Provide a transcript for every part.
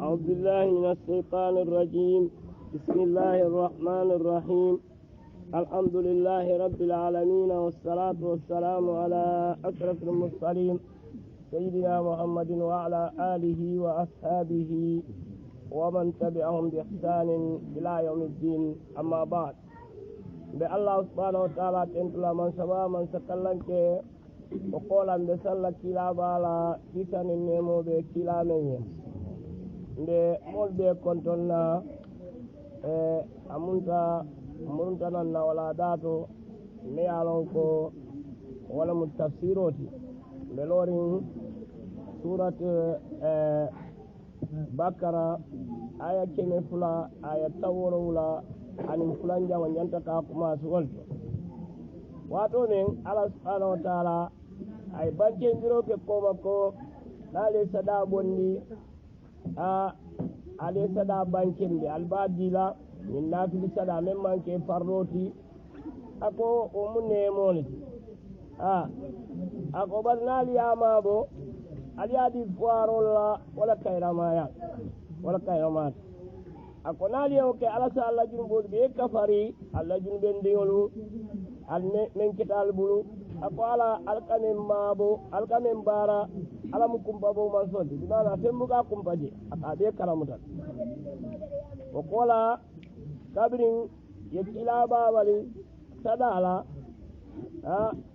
أعوذ بالله من الشيطان الرجيم. بسم الله الرحمن الرحيم. الحمد لله رب العالمين، والصلاة والسلام على أشرف المرسلين سيدنا محمد وعلى آله وأصحابه ومن تبعهم بإحسان إلى يوم الدين. أما بعد، الله سبحانه وتعالى تنتلا من سبا من سكلنك وقولا بسلا كلا بالا كيسان النمو بكلا منه nde molɓe kontonna amuruntananna wala dato me yalon ko wala mu tafsiroti ɓe lorin surat bakara aya keme fula aya taworowula anin fulanjama ñantaka commence wolto wato nen allah subhanahu wa taala ay bankendiroke koma ko ɗale saɗa bondi ale sada bankende albadila min nafili sada men manke farroti ako o munnemolti ako ɓarnali yamabo ali adi foirolla wala kayramaya wala kayramata ako naali o ke alasa allah junɓoɗo ɓe kafari allah junɓen ndiyolu men ketal bulu ako ala alkamen maabo alkamen bara alamu kumpa bo man sodde dimana tembuga kumpa je aka be karamutan o kola kabrin ye kila babali sadala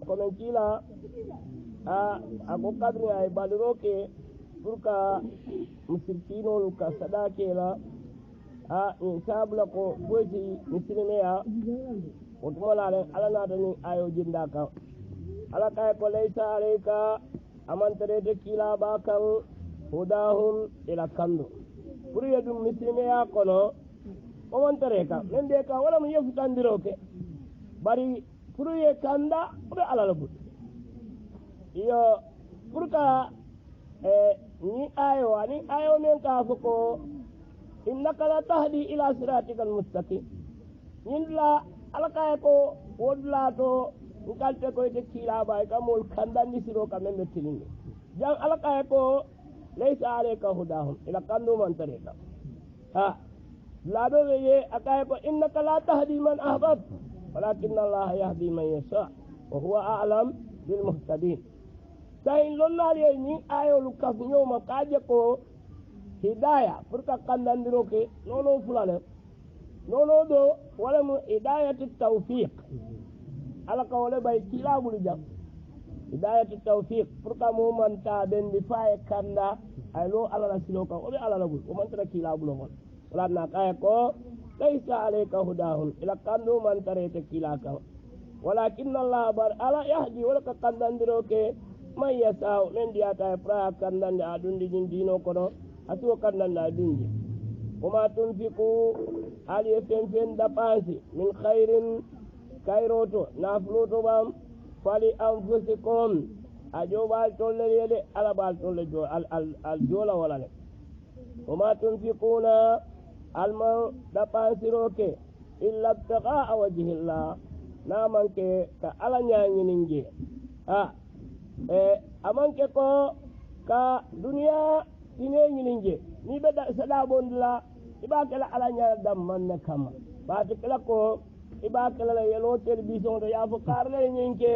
komen kila ako kabrin ay baliroke pour ka musirkinolu ka sadakela in sabla ko foyti misilimeya o tumalare ala natani ayo jinda kan ala kay ko laysa alayka amantarede kila bakan hudahum ila kando pour yedum misimeya kono omantare ka men de ka wala mu yefutandiroke bari pour ye kanda oɓe alala bud iyo pour ka ni ayo men ka fo ko innaka la tahdi ila siratika almustaqim ñindula ala kaye ko wodula to ngalte koyte kiilaɓay kamol kandandi siro ka men ɓe tilinde jan ala kaye ko laysa alayka hudahum ila kandumantare ka laaɓe ɓe ye a kaye ko innaka la tahdi man ahbab walakinna allaha yahdi man yasha wa huwa alam bilmuhtadin tayin lonnaali ye ni ayolu kaf ñowma kaje ko hidaya pour que kandandiroke nono fulane nono ɗo wala mo hidayati tawfiq ala ka wala bay kilaɓulu jam hidayati tawfiq pour que momanta ɓendi faye kanda ay lo alala silo kan oɓe alalagul omantara kilaɓulo ngol walatna kaya ko laysa alayka hudahum ila kandu mantarete kila kan walakinna allah bar ala yahdi wala ka kandandiroke man yasau men ndiyata e pra kandande a ɗundi ɗin dino kono asiwo kandande a ɗunji woma tunfiku aliye fen dapansi min khayrin kayroto nafluto ɓam fali anfusikum a joɓal tolle yede alaɓal tolle al jola walane woma tunfikuna alma dapansiroke illa btagaa wajihillah namanke ka ala ñañininje amanke ko ka duniya ine ñininje ni ɓe saɗa bondula iɓa kela ala ñana dammanne kamma ɓate kela ko iɓa kelala yelo télévision to yaafo karle ñinke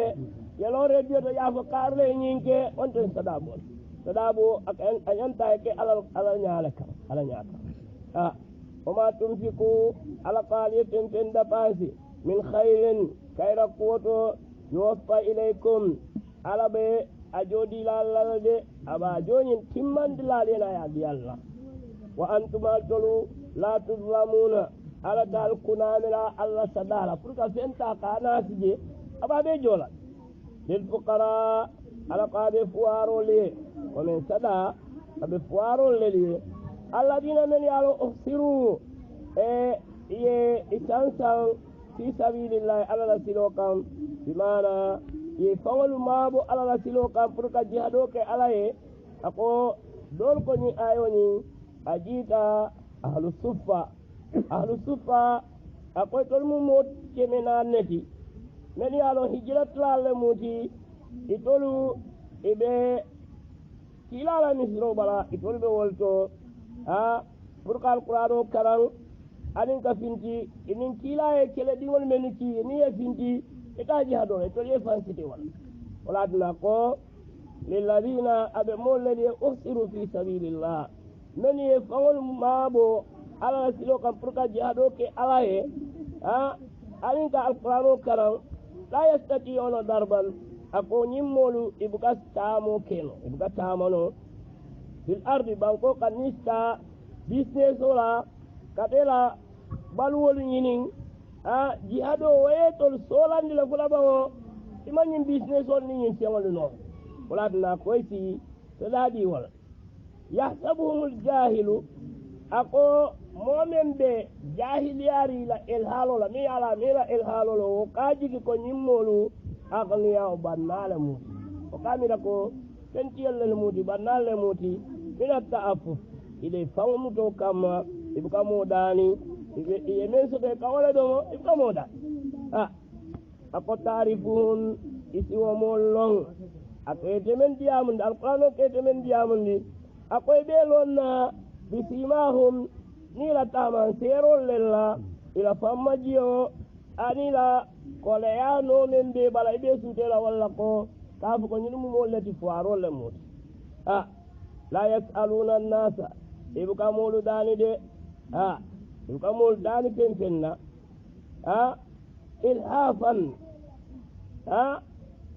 yelo radio to yaafo karle ñinke on ten saɗa bo a ñanta ke ala ñaale kam ala ñaaka oma tunfiku ala kaal yetten ten dapasi min khayrin kayra kuwoto yuwaffa ilaykum ala ɓe a jooɗilallala de aɓa joñin timmandilal yena yaadi allah wa antumal tolu la tudlamuna ala tal kunamira allah sadala pour que fenta ka nasije aɓa ɓe joola lil fuqara ala kaɓe foirole komin saɗa aɓe foirole liye alladina men yalo ohsiru ye isansan fi sabilillahi alala silo kam bimana ye fawolu maabo alala silo kam pour que jihaɗo ke alaye ako dol ko ni ayoni a jiita ahlu suffa akoy tol mum mo kemena neti men yalo hijiratlale muti itolu iɓe kilala misiro bala itolu ɓe wolto pour kal qur'ano karang anin ka finti inin kila e kele dingol men ki ni e finti e ka jihado e to ye fansiti wala dina ko lilladina abe molladi uhsiru fi sabilillah men ye fawol mabo ala silo kam pour ka jihado ke ala ye anin ka alqur'ano karang la yastati'una darban ako nyimmolu ibuka tamo keno ibuka tamono fil ardi banko kanista business ola kadela baluwolu ñinin jihado wayetol solandi la fula bawo imañin business ol ni ñin seŋolu noon walatana koy si sedadi wala yahsabuhumul jahilu ako momen be jahiliyari la elhalola mi ala mi la elhalolo wo ka jigi ko ñimmolu agniya o bannale muti o kamira ko fentiyelle muti bannale muti mina ta'affuf ile fawmuto kamma ibuka modani iye men sobe kawale domo ibuka moda ako tarifun isi wo mollong ako etemen diamundi alqur'ano ketemen diamundi ako be lonna bisimahum ni la taman serol lella ila fammajiyo anila koleya no men be bala ibe sutela walla ko kafu ko nyinu mo leti foarol le mut la yasaluna an-nasa ibuka molu dani de ibuka molu dani penpenna ilhafan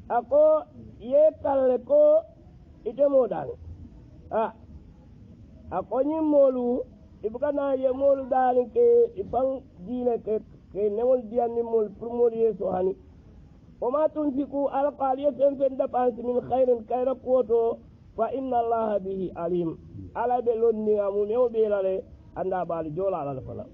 ako ye kalle ko ite mo dani ako nyim molu ibuka na ye molu dani ke ifang dine ke newol diyanni mol pour mol yeso hani o ma tunfiku alqal yesen fen dapansi min khairin kayra kuwoto fa inna allaha bihi alim ala be lonni amu mew be lale anda baali jola ala fala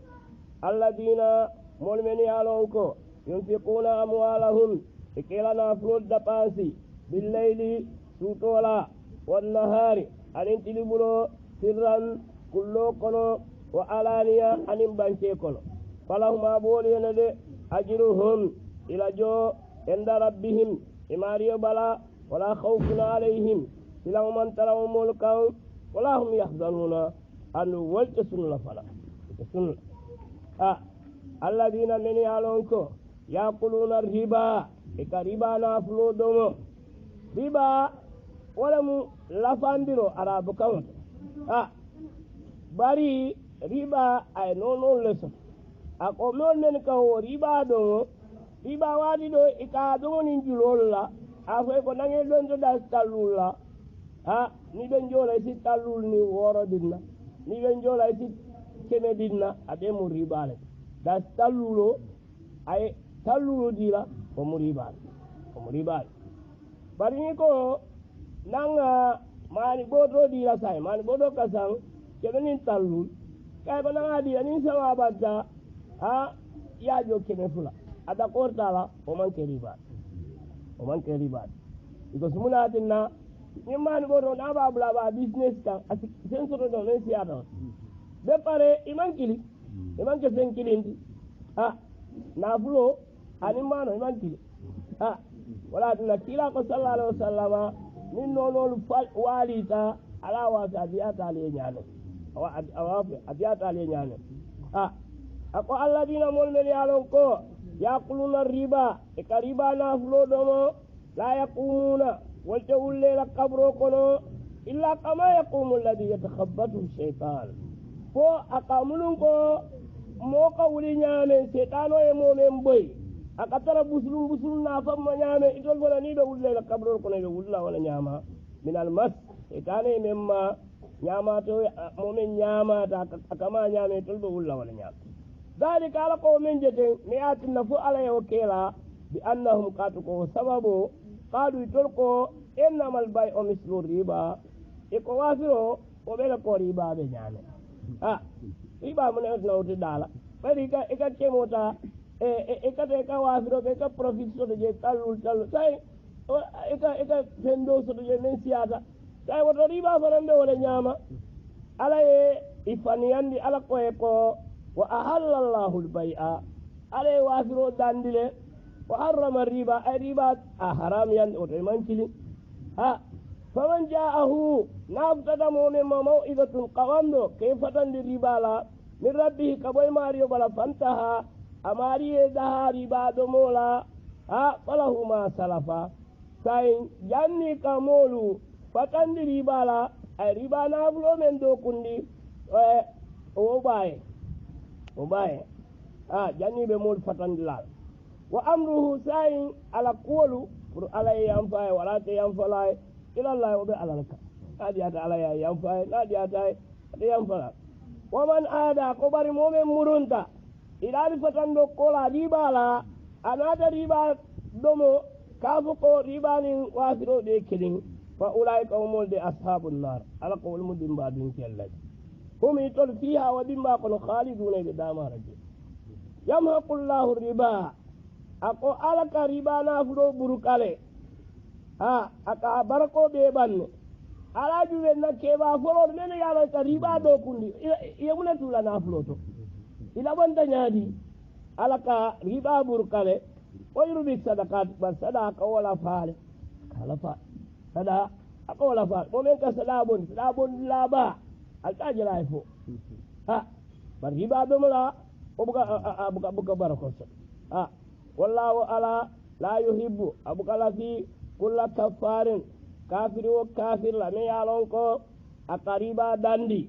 alladina mol men yalon ko yunfiquna amwalahum ikilana flod dapansi billayli sutola wan nahari anin tilibulo sirran kullo kono wa alaniya anin banke kono falahum aboliyana de ajruhum ila jo inda rabbihim imariyo bala wala khawfun alayhim silang man taraw mulkan wala hum yahzanuna anu walta sunna fala sunna alladina min yalonko yaquluna riba ika riba na flodomo riba wala mu lafandiro arabu kawt bari riba ay nonon leso ako mon men ka wo riba do riba wadi do ika do ni julol la afo ko nange don to das talula ni ben jola si talul ni woro dinna ni ben jola si keme dinna ade mo riba le das talulo ay talulo dila ko mo riba bari ni ko nanga mani bodo dila sai mani bodo kasang keme ni talul kay ba nanga di ani sama badda ya jo kene fula ada kortala o man ke riba iko sumuna tinna ni man bodo na ba bla ba business kan sen so do men si ado be pare iman ke sen kilindi na fulo ani mano iman kili wala tinna kila ko sallallahu alaihi wasallama min nonolu walita ala wa tabiata le nyano abiata le nyano ako alladina mol men yalon ko yaquluna riba e ka riba na fulo domo la yaqumuna walta ulle la qabro kono illa kama yaqumu alladhi yatakhabbathu shaytan ko akamulun ko mo ka wuli nyame setano e mo men boy akatara busulum na famma nyame idol wala ni do ulle la qabro kono be wulla wala nyama min al mas setane memma nyama to mo men nyama ta akama nyame tol be wulla wala nyama ذلك على قوم جدين مئات النفو على وكيلا بأنهم قاتقوا سببوا قالوا يتلقوا إنما البيع مثل الربا يقوافروا وبيلقوا ربا بجانب ربا من أجل وتدالا فإذا إذا كموتا إذا وافروا إذا بروفيت سودجي تلول ساي إذا فندو سودجي من سياسة ساي وتربا فرنبه ولا نياما على إفانيان دي على قويقو وأحل الله البيع عليه وافرو داندله وحرم الربا الربا حرام ين أوتمان كلي faman ja'ahu naftata momen ma maw'idatun qawando ke fatandi ribala min rabbihi kaboy mariyo bala fantaha amariye daha riba do mola falahu ma salafa sai janni kamolu fatandi ribala ay riba nafulo men do kundi o baye janni be mol fatandi lal wa amruhu sai ala qulu pour ala yamfaye wala te yamfalaye ilallah o be alalaka nadiyata ala ya yamfaye nadiyata ade yamfala waman ada ko bari momen murunta ilaali fatando kola ribala anata riba domo kafu ko ribanin wasiro de kelin fa ulaika humul de ashabun nar ala ko wal mudimba dun kellaj hum itol fiha wa dimba kono khaliduna be dama raje yamhaqullahu riba ako alaka riba na fudo burukale aka barako be banne ala juwe na keba folo men yalo ka riba do kundi yemuna tula na fulo to ila banda nyaadi alaka riba burukale oyru bi sadaqat ba sadaqa wala faale kala fa sada ako wala fa mo men ka sadabon laba altajira ifo bar riba do mala o buka barako wallahu ala la yuhibbu abukala fi kulla kafarin kafiri wo kafir la me yalon ko akariba dandi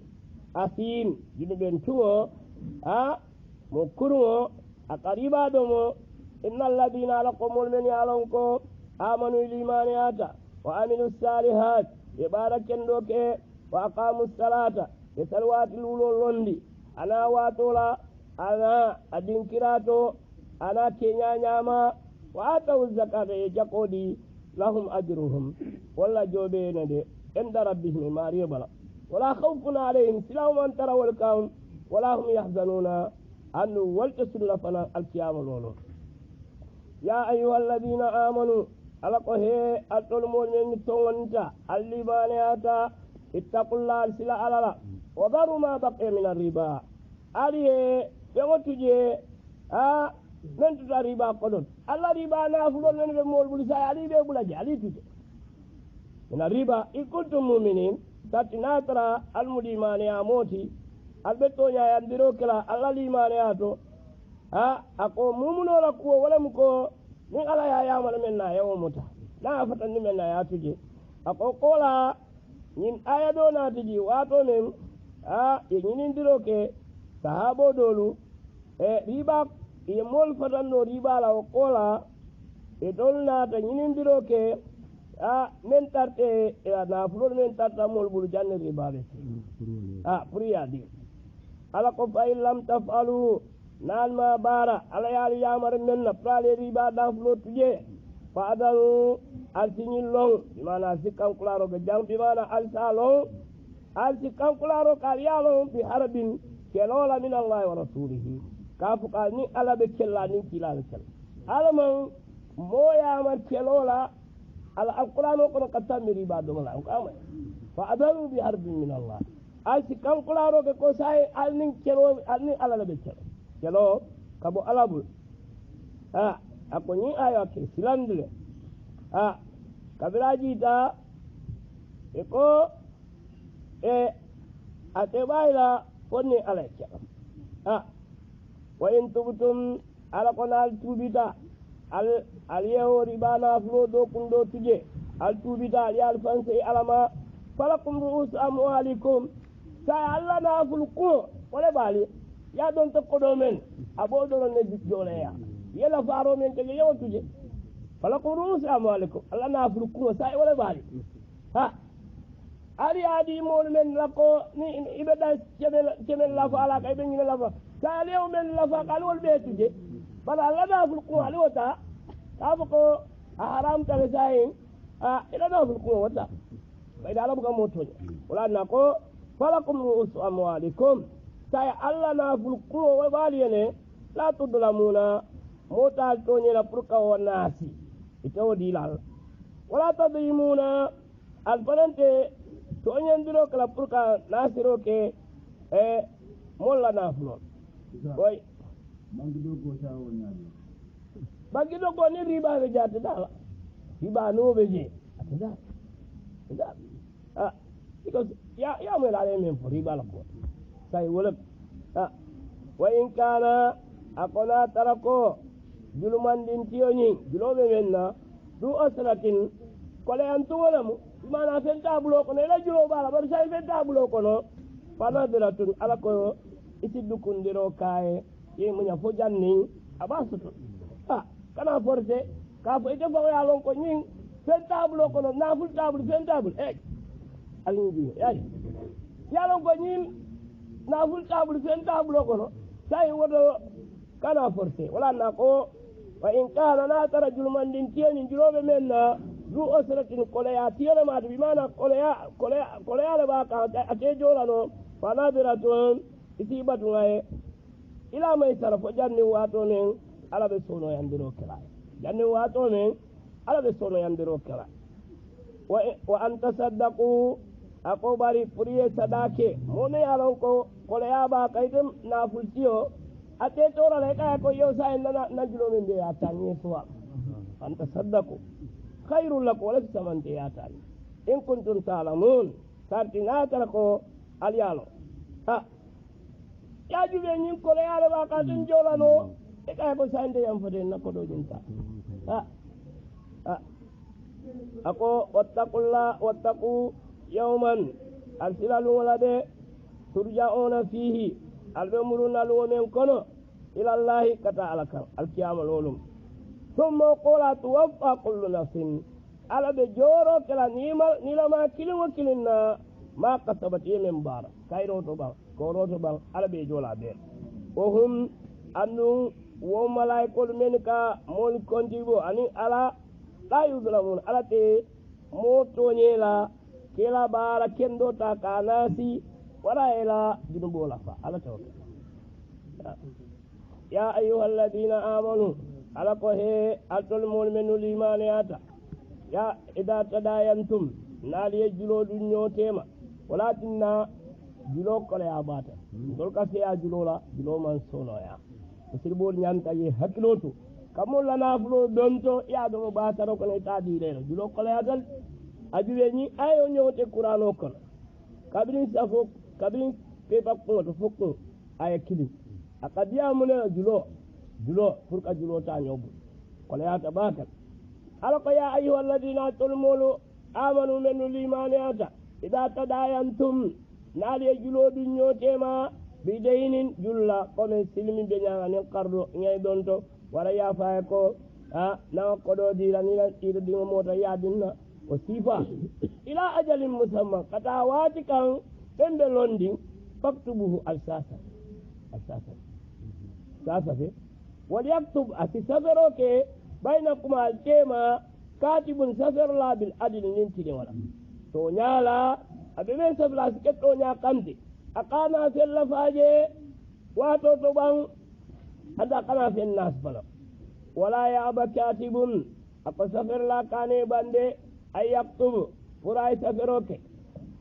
asin jini ben tuwo mo kurwo akariba do mo innal ladina laqumul men yalon ko amanu limani ata wa amilu salihat e baraken do ke wa aqamu salata e salwati lulo londi ana watola ana adinkirato ana kenyanyama wa atawu zakata e jakodi lahum ajruhum walla joɓene de inda rabbihim mariyo bala wala khawfun alayhim silahum an tarawol kawn wala hum yahzanuna annu walta sulla fana alkiyama lolo ya ayuha alladina amanu ala ko he altolmol men tongonta allibane ata ittaqullah sila alala wa daru ma baqiya min arriba aliye ɓegotuje men tuta riba kodon allah riba nafulol men ɓe mool ɓuli sa ali ɓe ɓulaje ali tute ina riba in kuntum muminin tatti natara almudimane a mooti alɓe toñayandiro kela allah limane a to ako mumunola kuwo wolem ko min ala ya yamana men na yawo muta na fatandi men na ya tuje ako kola ñin aya ɗo natiji wato men ye ñinindiro ke sahabo dolu e riba ye mol fatanno ribala o kola e tol naata ñinindiro ke men tarte nafulol men tarta mol ɓulu janne ribale pour yadi ala ko fa in lam tafalu naan ma bara ala yaali yamare men na prale riba nafulo tuje fa adanu alsiñin long bimana sikkankularoɓe jang bimana alsa long alsi kankularo kal yalong bi harabin kelola min allahi wa rasulihi kafuka ni ala be kella ni kilala kel alaman moyama kelola ala alqur'ano kono katammi riba do mala ko amay fa adalu bi harbin min allah alsi kankularo ke ko say alnin kelo alnin ala be kelo kabo alabul ako ni ayo ke silandile kabiraji ta e ko ate bayla fonni ala kelo wa in tubtum ala konal tubita al yeho riba nafulo do kundo tuje al tubita al yal fanse alama falakum ru'us amwalikum sa alla naful ko wala bali ya don to kodo men abo do ne jole ya yela faro men ke yewo tuje falakum ru'us amwalikum alla naful ko sa wala bali ari adi mol men lako ni ibeda cemel la fa ala kay be ni la fa sa lew men la fa kal wol be tuje bala la da ful ko ali wata ta ko haram ta sayin ila da ful ko wata bay da la bu mo toje wala na ko falakum ru'us amwalikum say alla na ful ko wa bali ne la tudlamuna mota to ni la pour ka wonasi ito dilal wala tadimuna al balante to ñandiro kala pour ka nasiro ke molla nafulo oy bangido go ni riba be jate dala riba no be je atida because ya mo la men fori bala ko sai wala wa in kana akona tarako juluman din tiyoni julobe menna du asratin kole antu wala mu mana fenta bulo ko ne la julo bala bar sai fenta bulo ko no pana diratun ala ko isi dukundiro kae ye munya fo janni abasuto kana force ka fo ite fo ya lon ko nyin fenta bulo ko no na ful table fenta bulo alngi ya lon ko nyin na ful table fenta bulo ko no sai wodo kana force wala na ko wa in kana na tara julman din tieni julobe menna du osratin koleya tiyana ma bi mana koleya le ba ka ate jola no fana biratun iti batu ngaye ila mai sarfo janni wato men ala be sono yandiro kala janni wato men ala be sono yandiro kala wa anta saddaqu akobari puriye sadake mone alon ko koleya ba kaidem na fultiyo ate tora le kaya ko yo sa na julo men de atani suwa anta saddaqu khairul lakum wa laysa man tiyatan in kuntum ta'lamun sartina tarako aliyalo ya jube nyin ko le yale ba ka tin jolano e kay ko sande yam fode na ko do jinta ako wattaqu yawman arsilalu walade turja'una fihi albamuruna lumen kono ila allahi kata alaka alkiyama lolum thumma qala tuwaffa kullu nafsin ala be joro kala nila ma kilinna ma kasabat yemen bara kayro to ba ko roto ba ala be jola be o hum annu wo malaikol men ka mon kontibo ani ala la yuzlamun ala te moto nyela kila bara kendo ta kanasi wala ila junubola fa ala to ya ayyuhalladhina amanu ala ko he atol mon menu limaniyata ya ida tadayantum naaliye julo du ñootema wala tinna julo kole ya bata dol ka ya julo la julo man solo ya sir bol ñanta ye hakkilotu kamol la nafulo donto ya do bata ro ko ne tadi le julo kole ya dal ajuwe ni ayo ñoote qur'ano kon kabrin safo kabrin pe ba ko to fokko ay kili akadia mun julo pour ka julo ta ñobu kole ya tabata alqa ya ayyuhal ladina tulmulu amanu menu limaniyata ida tadayantum naali julodu ñootema bidaynin julla kono silmi be ñaane qardo ñay donto wala ya faye ko na kodo dira ni la ida dingo mota yadinna o sifa ila ajalin musamma kata wati kan bembe londi faktubuhu alsasa sasa fe wal yaktub asisafaro ke bainakum alkema katibun safar la bil adl nintini wala to nyala abe men safla siketto nya kamti akana sella faje wato to bang ada kana fen nas bala wala ya aba katibun apa safar la kane bande ay yaktub puray safaroke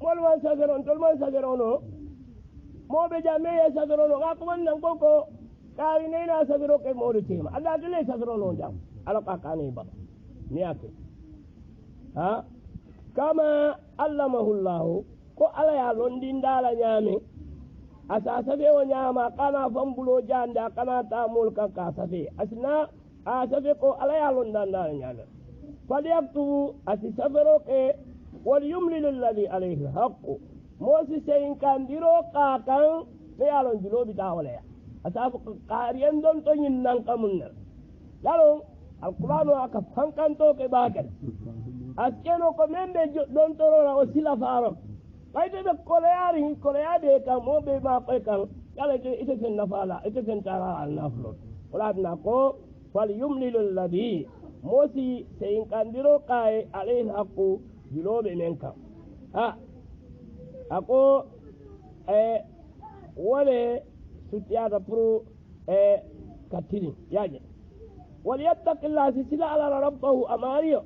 mol man safaron tol man safarono mo be jame ya safarono ga ko man nan koko kari ne na safaroke mo de tema ada dele safarono jam ala ka kane ba niake kama allamahu Allah ko ala ya londin dala nyame asa sabe o nyama kana fambulo janda kana ta mulka ka sabe asna asabe ko ala ya londan dala nyame falyaktu asisafaro ke wal yumlil alladhi alayhi alhaq mosi sein kandiro ka kan ne alon dilo bitawale ya asa ko kariyan don to nyin nan kamunna lalo alqur'anu aka fankanto ke bakel askeno ko membe don torora o sila faro kayde be koleyaade kan mo be ma koy kan yalla ite fen nafala ite fen tara al naflo wala na ko fal yumlilu alladhi mosi sein kandiro kai alayhi haqu julobe menka ako wale sutiyada pro katini yaje wal yattaqilla sila ala rabbahu amariyo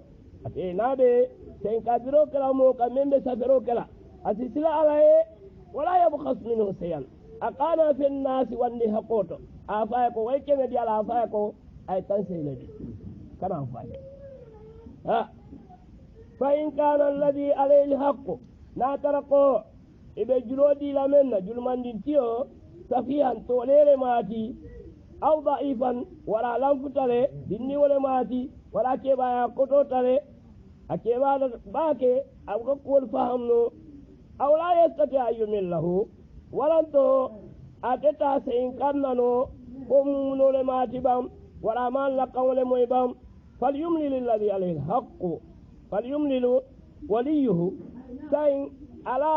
ate nabe sen kadiro kala mo kamembe safero kala asisila alaye wala yabkhas minhu sayan aqana fi an-nas wandi hakoto afa ko wayke di ala afa ko ay tan sey ladi kana afa فإن كان الذي عليه الحق ناترقو إبه جلودي لمن جلمان دينتيو سفيها تولير ماتي أو ضعيفا ولا لنفتر ديني ولا ماتي ولا كيبا يقوتو تري أكيبا باكي أو قول فهمنو أو لا يستطيع أن يمل له ولنتو أتتا سين كننو قمنو لماتي بام ولا مان لقون لموي بام فليملل الذي عليه الحق فليملل وليه سين على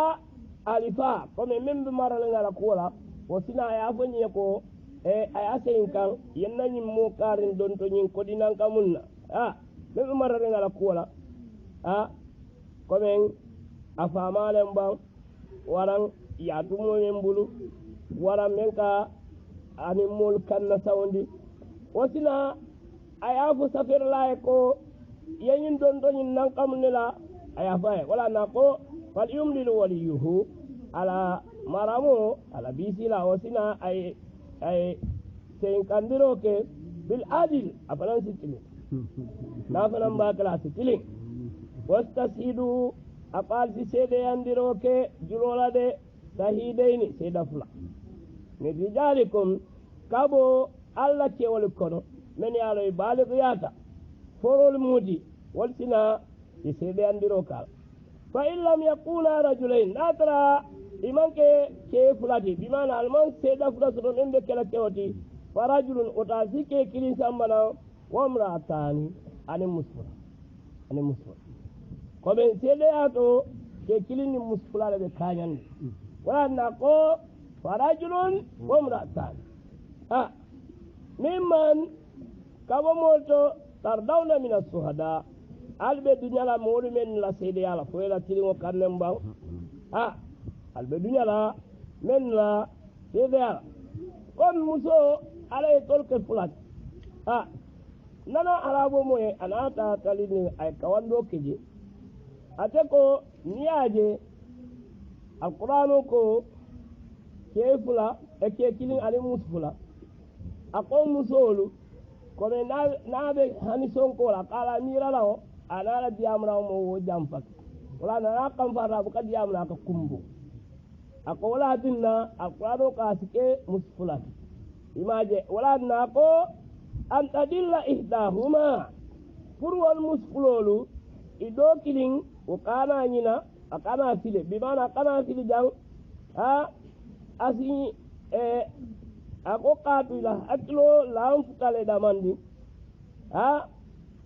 alifa comme même be marala ngala kola o sina ya fanyi ko ay asen kan yenna nyi mo karin don to nyin ko dinan kamunna même marala ngala kola comme afamale mbam waran ya tumo men bulu waran men ka animol kanna sawndi o sina aya fu safir la ko yenyin don to nyin nan kamunna la aya fa wala na ko fal yumlil waliyuhu ala maramo ala bisila wasina ay sen kandiro ke bil adil afalan sitilin na fanan ba kala sitilin wastasidu aqal si sede andiro ke julola de sahidaini seda fula ne dijalikum kabo alla ke wal kono men yalo balig yata forol mudi walsina si sede andiro kala fa in lam yakuna rajulain natara imanke ke fulati bimana alman seda fulati don ende kala kewti farajulun utazike kilin sambana wa mraatani ani musfura ko ben sede ato ke kilin ni musfura le kanyan wala na ko farajulun wa mraatani mimman kabo moto tardawna min as-suhada albe dunya la molu men la sede ala fo la tilingo kanem ba albe dunya la men la sede ala kon muso ala e tolke fulat nana arabo moye anata talini ay kawando keje ate ko niaje alqur'ano ko kefula e ke kilin ali musfula akon musolu ko na be hani sonko la kala mira lawo anala diamra mo wo jampak wala na kam fara bu kadiyamna ka kumbu ako wala dinna alqur'ano ka sike musfulat imaje wala na ko an tadilla ihdahuma furwal musfulolu ido kilin o kana nyina akana file bimana kana file jang asi ako katula aklo lamfutale damandi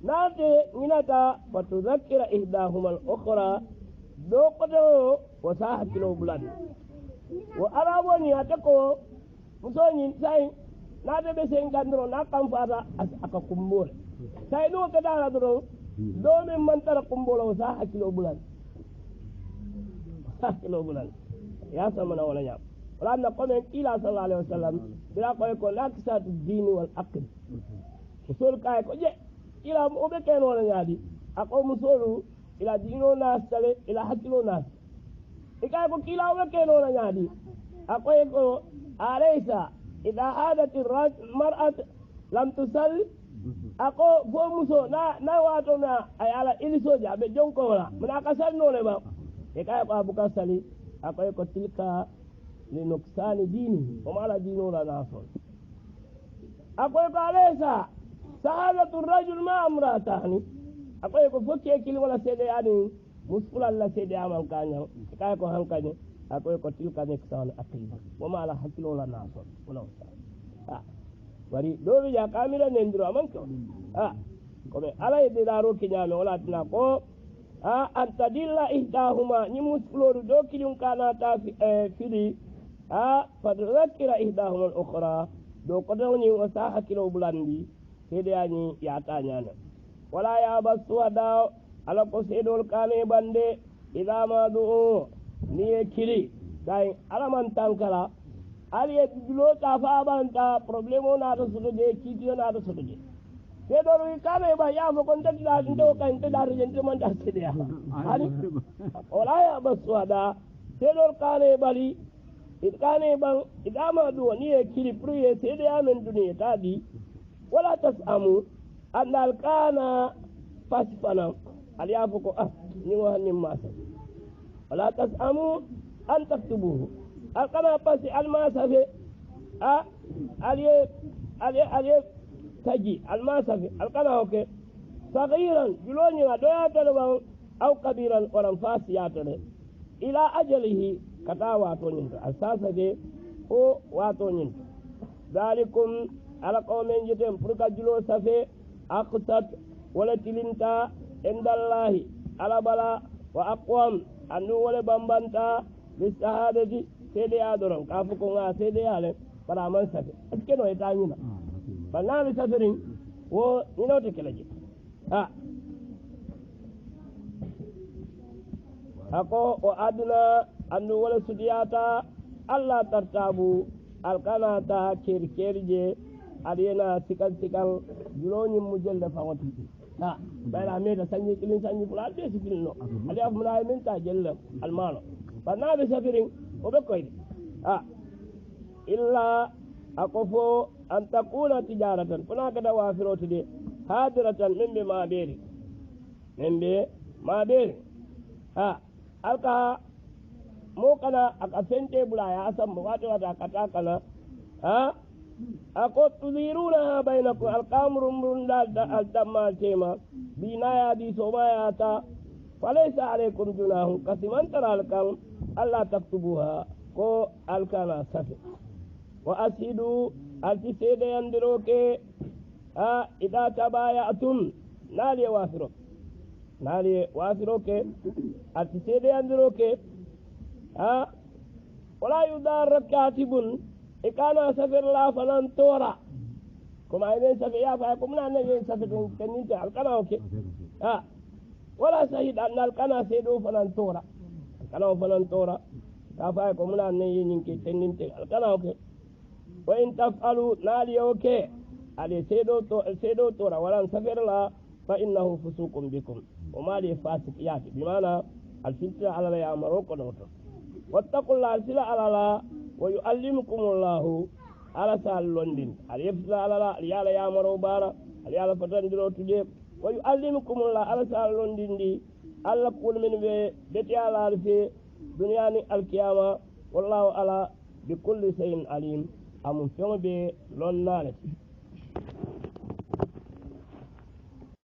nate ninata fatudhakkira ihdahuma al-ukhra do qodo wa sahakilo bulad wa araboni atako musoni sai nate be sen gandro na kam fata aka kumbole sai no kadara do do men man tara kumbolo wa sahakilo bulad ya samana wala nya wala na ko men ila sallallahu alaihi wasallam bila ko laksatu din wal aql usul kay ko je ila obe ken wala nyaadi ako musolu ila dino nas tale ila hakilo nas ikay ko kila obe ken wala nyaadi ako ko alaysa idha hadat mar'at lam tusalli ako fo muso na wato na ayala ilisoja be jonko wala mena ka sal no le ba ikay ko abuka sali ako ko tilka li nuksani dini o mala dino la naso ako ko alaysa سعادة الرجل ما أمراتاني أقول لك فكي كل ولا سيدي يعني مسؤول الله سيدي عمل كانيا كايكو هنكاني أقول لك تلك نكسان أقيمة وما على حكي ولا ناصر ولا وصال وري دوبي يا كاميرا نندرو أمانكو كم على يدي دارو كنيامي ولا تناكو أن تدل إحداهما نمسؤول دو كيلون كانا تافي فتذكر إحداهما الأخرى دو قدوني وساحة كيلو بلاندي sede ani ya tanyana wala ya baswada ala ko sedol kane bande ila madu ni kiri dai alaman tankala ali dulo ta fa banta problemo na to sude kiti na to sude sedol kane ba ya mo kon tadi da ndo kan te da rejente man da sede ya ani wala ya baswada sedol kane bali ikane ban idama do ni kiri priye sede amen duniya tadi ولا تسأموا أن الكان فاسفنا اليافق ni wahani masa wala tasamu an taktubuhu alkana pasi almasafe a aliye taji almasafe alkana hoke sagiran juloni na doya talban aw kabiran waran fasiyata de ila ajalihi kata wato nyinta asasa de o wato nyinta dalikum ala qawmen jitem purka julo safe aqsat wala tilinta indallahi ala bala wa aqwam andu wala bambanta bisahadati sede adoron kafu ko nga sede ale para man safe askeno eta nyina banami safirin wo inote kelaje ako o aduna andu wala sudiyata alla tartabu alkanata kerkerje adena sikal juloni mujalla fawati bayra meda sanyi kilin sanyi fula de sikilno ali afmuna min ta jalla almano banabe safirin o be koyde illa akofo an takuna tijaratan funa kada wafiroti de hadiratan membe ma beri alka mo kana aka fente bulaya asam wato wata kata kana ako tudiruna bainakum alqamrum rundal aldamma tema binaya bi somaya ta falaysa alaykum junahun kasiman taral alla taktubuha ko alkana safi wa asidu altisede yandiroke ida tabaya'tum nali wasiroke altisede yandiroke wala yudar katibun ikana safir la falan tora kuma inen safi ya fa kuma nan yin safi din taninta alkana oke wala sahid an alkana sedo falan tora ka fa kuma nan yin ke taninta alkana oke wa in taf'alu nali oke ale sedo tora wala safir la fa innahu fusuqun bikum وما لي فاسق ياتي بمعنى الفتنة على يا مروكو نوتو واتقوا الله سلا على الله ويعلمكم الله على سال لندن على يفسلا على الله على يا مرو بارا على فتن درو تجيب ويعلمكم الله على سال لندن دي الله كل من بيتي على في دنيا القيامة والله على بكل شيء عليم أم فيهم بلون نالك